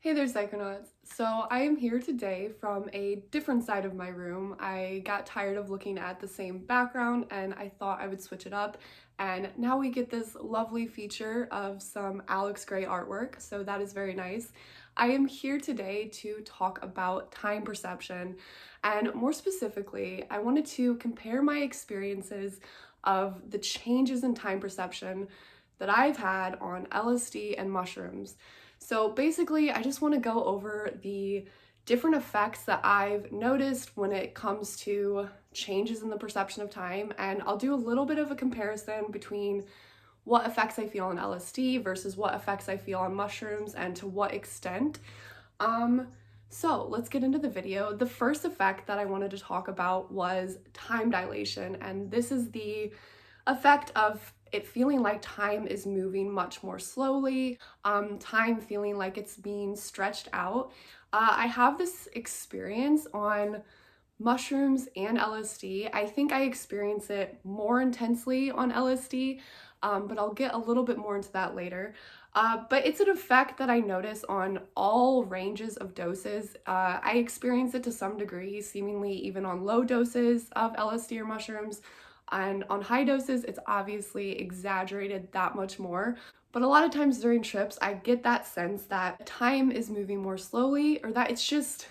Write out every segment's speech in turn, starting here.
Hey there, Psychonauts. So I am here today from a different side of my room. I got tired of looking at the same background and I thought I would switch it up. And now we get this lovely feature of some Alex Gray artwork, so that is very nice. I am here today to talk about time perception, and more specifically, I wanted to compare my experiences of the changes in time perception that I've had on LSD and mushrooms. So basically, I just want to go over the different effects that I've noticed when it comes to changes in the perception of time, and I'll do a little bit of a comparison between what effects I feel on LSD versus what effects I feel on mushrooms and to what extent. Um, so let's get into the video. The first effect that I wanted to talk about was time dilation, and this is the effect of it feeling like time is moving much more slowly, time feeling like it's being stretched out. I have this experience on mushrooms and LSD. I think I experience it more intensely on LSD, but I'll get a little bit more into that later. But it's an effect that I notice on all ranges of doses. I experience it to some degree, seemingly even on low doses of LSD or mushrooms. And on high doses, it's obviously exaggerated that much more. But a lot of times during trips, I get that sense that time is moving more slowly, or that it's just,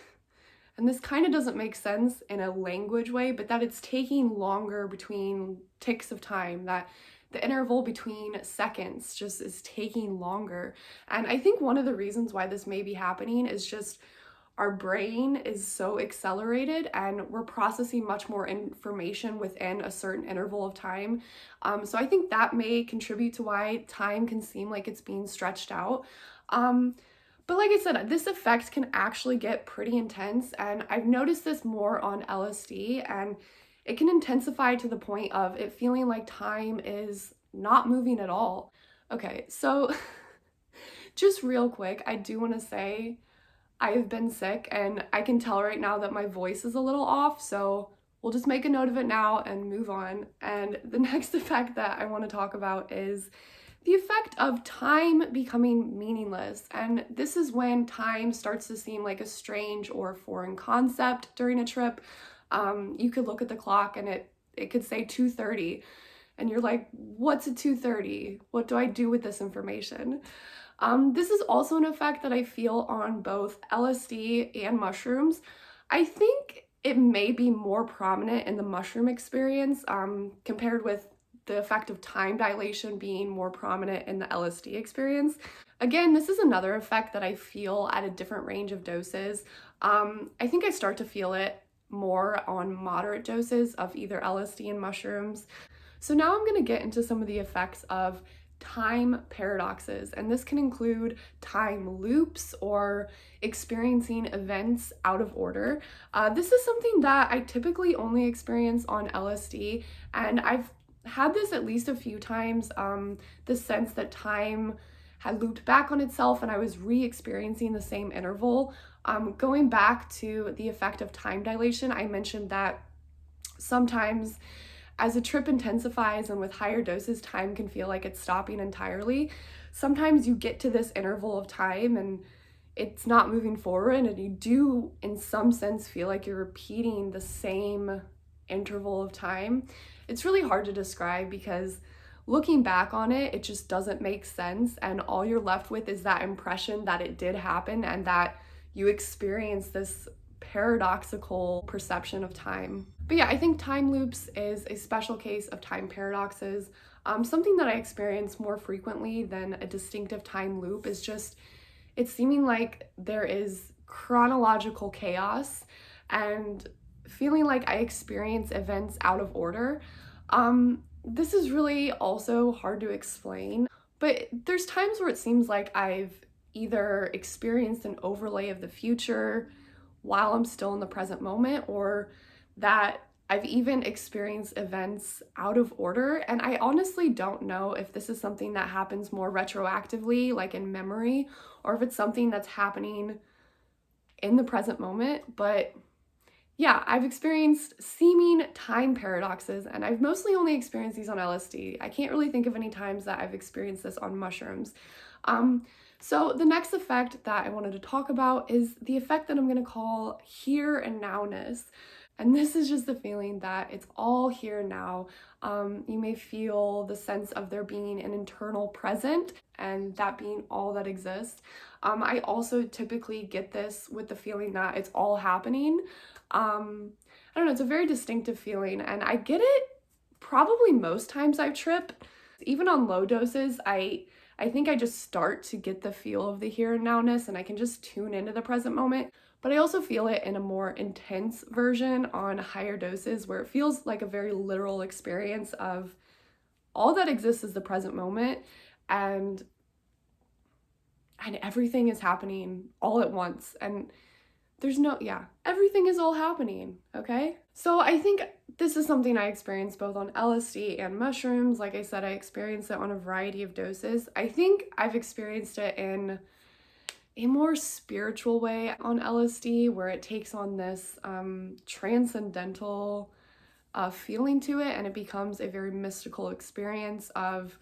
and this kind of doesn't make sense in a language way, but that it's taking longer between ticks of time, that the interval between seconds just is taking longer. And I think one of the reasons why this may be happening is just our brain is so accelerated and we're processing much more information within a certain interval of time. So I think that may contribute to why time can seem like it's being stretched out. But like I said, this effect can actually get pretty intense, and I've noticed this more on LSD, and it can intensify to the point of it feeling like time is not moving at all. Okay, so just real quick, I do want to say I have been sick and I can tell right now that my voice is a little off, so we'll just make a note of it now and move on. And the next effect that I want to talk about is the effect of time becoming meaningless. And this is when time starts to seem like a strange or foreign concept during a trip. You could look at the clock and it could say 2:30 and you're like, what's at 2:30? What do I do with this information? This is also an effect that I feel on both LSD and mushrooms. I think it may be more prominent in the mushroom experience compared with the effect of time dilation being more prominent in the LSD experience. Again, this is another effect that I feel at a different range of doses. I think I start to feel it more on moderate doses of either LSD and mushrooms. So now I'm going to get into some of the effects of time paradoxes, and this can include time loops or experiencing events out of order. This is something that I typically only experience on LSD, and I've had this at least a few times, the sense that time had looped back on itself and I was re-experiencing the same interval. Going back to the effect of time dilation, I mentioned that sometimes as a trip intensifies and with higher doses, time can feel like it's stopping entirely. Sometimes you get to this interval of time and it's not moving forward, and you do, in some sense, feel like you're repeating the same interval of time. It's really hard to describe because looking back on it, it just doesn't make sense, and all you're left with is that impression that it did happen and that you experienced this paradoxical perception of time. But yeah, I think time loops is a special case of time paradoxes. Something that I experience more frequently than a distinctive time loop is just it's seeming like there is chronological chaos and feeling like I experience events out of order. This is really also hard to explain, but there's times where it seems like I've either experienced an overlay of the future while I'm still in the present moment, or that I've even experienced events out of order. And I honestly don't know if this is something that happens more retroactively, like in memory, or if it's something that's happening in the present moment. But yeah, I've experienced seeming time paradoxes, and I've mostly only experienced these on LSD. I can't really think of any times that I've experienced this on mushrooms. So the next effect that I wanted to talk about is the effect that I'm going to call here and nowness. And this is just the feeling that it's all here now. You may feel the sense of there being an internal present and that being all that exists. I also typically get this with the feeling that it's all happening. I don't know, it's a very distinctive feeling, and I get it probably most times I trip. Even on low doses, I think I just start to get the feel of the here and nowness and I can just tune into the present moment. But I also feel it in a more intense version on higher doses where it feels like a very literal experience of all that exists is the present moment, and everything is happening all at once, and everything is all happening, okay? So I think this is something I experienced both on LSD and mushrooms. Like I said, I experienced it on a variety of doses. I think I've experienced it in a more spiritual way on LSD, where it takes on this transcendental feeling to it, and it becomes a very mystical experience of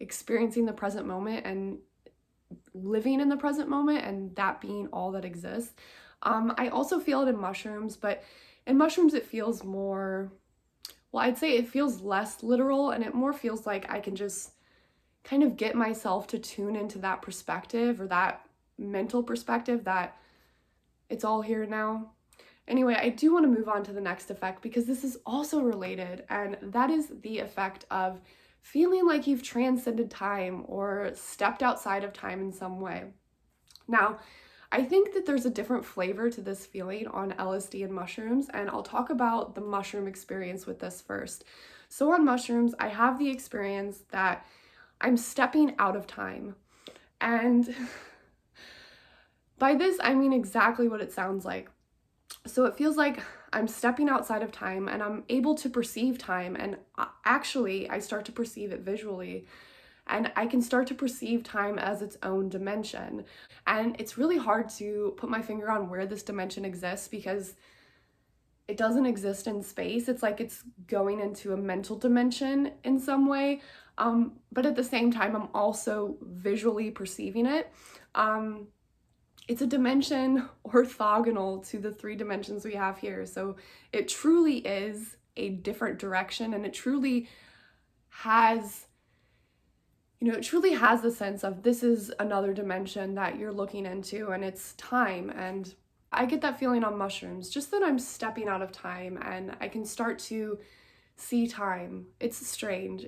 experiencing the present moment and living in the present moment, and that being all that exists. I also feel it in mushrooms, but in mushrooms it feels more, well, I'd say it feels less literal, and it more feels like I can just kind of get myself to tune into that perspective, or that mental perspective that it's all here now. Anyway, I do want to move on to the next effect because this is also related, and that is the effect of feeling like you've transcended time or stepped outside of time in some way. Now, I think that there's a different flavor to this feeling on LSD and mushrooms, and I'll talk about the mushroom experience with this first. So on mushrooms, I have the experience that I'm stepping out of time. And by this, I mean exactly what it sounds like. So it feels like I'm stepping outside of time and I'm able to perceive time, and actually I start to perceive it visually. And I can start to perceive time as its own dimension. And it's really hard to put my finger on where this dimension exists because it doesn't exist in space. It's like it's going into a mental dimension in some way. But at the same time, I'm also visually perceiving it. It's a dimension orthogonal to the 3 dimensions we have here. So it truly is a different direction, and it truly has the sense of this is another dimension that you're looking into, and it's time. And I get that feeling on mushrooms, just that I'm stepping out of time and I can start to see time. It's strange.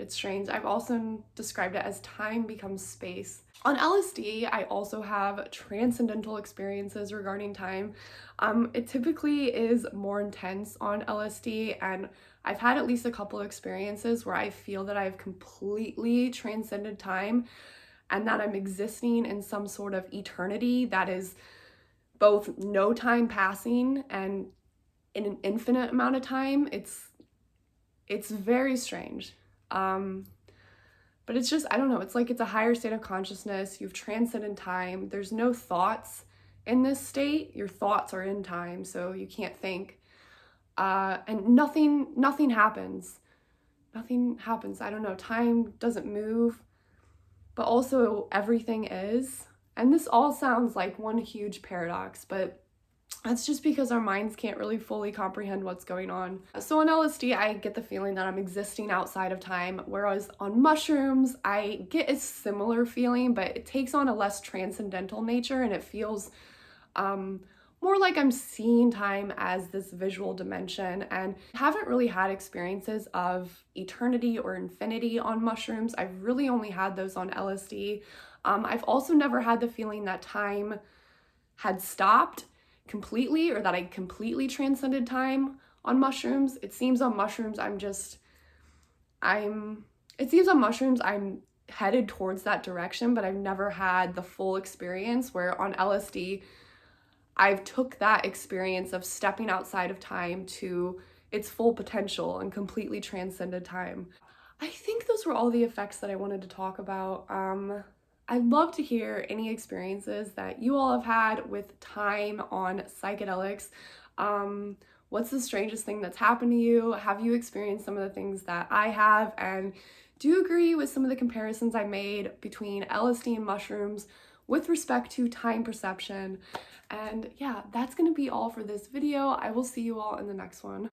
I've also described it as time becomes space. On LSD, I also have transcendental experiences regarding time. It typically is more intense on LSD, and I've had at least a couple of experiences where I feel that I've completely transcended time and that I'm existing in some sort of eternity that is both no time passing and in an infinite amount of time. It's very strange. But it's just, I don't know, it's like it's a higher state of consciousness. You've transcended time. There's no thoughts in this state. Your thoughts are in time, so you can't think. And nothing happens. Nothing happens. I don't know, time doesn't move, but also everything is. And this all sounds like one huge paradox, but that's just because our minds can't really fully comprehend what's going on. So on LSD, I get the feeling that I'm existing outside of time, whereas on mushrooms, I get a similar feeling, but it takes on a less transcendental nature, and it feels more like I'm seeing time as this visual dimension. And haven't really had experiences of eternity or infinity on mushrooms. I've really only had those on LSD. I've also never had the feeling that time had stopped completely, or that I completely transcended time on mushrooms. It seems on mushrooms I'm headed towards that direction, but I've never had the full experience, where on LSD I've took that experience of stepping outside of time to its full potential and completely transcended time. I think those were all the effects that I wanted to talk about. I'd love to hear any experiences that you all have had with time on psychedelics. What's the strangest thing that's happened to you? Have you experienced some of the things that I have? And do you agree with some of the comparisons I made between LSD and mushrooms? with respect to time perception. And yeah, that's gonna be all for this video. I will see you all in the next one.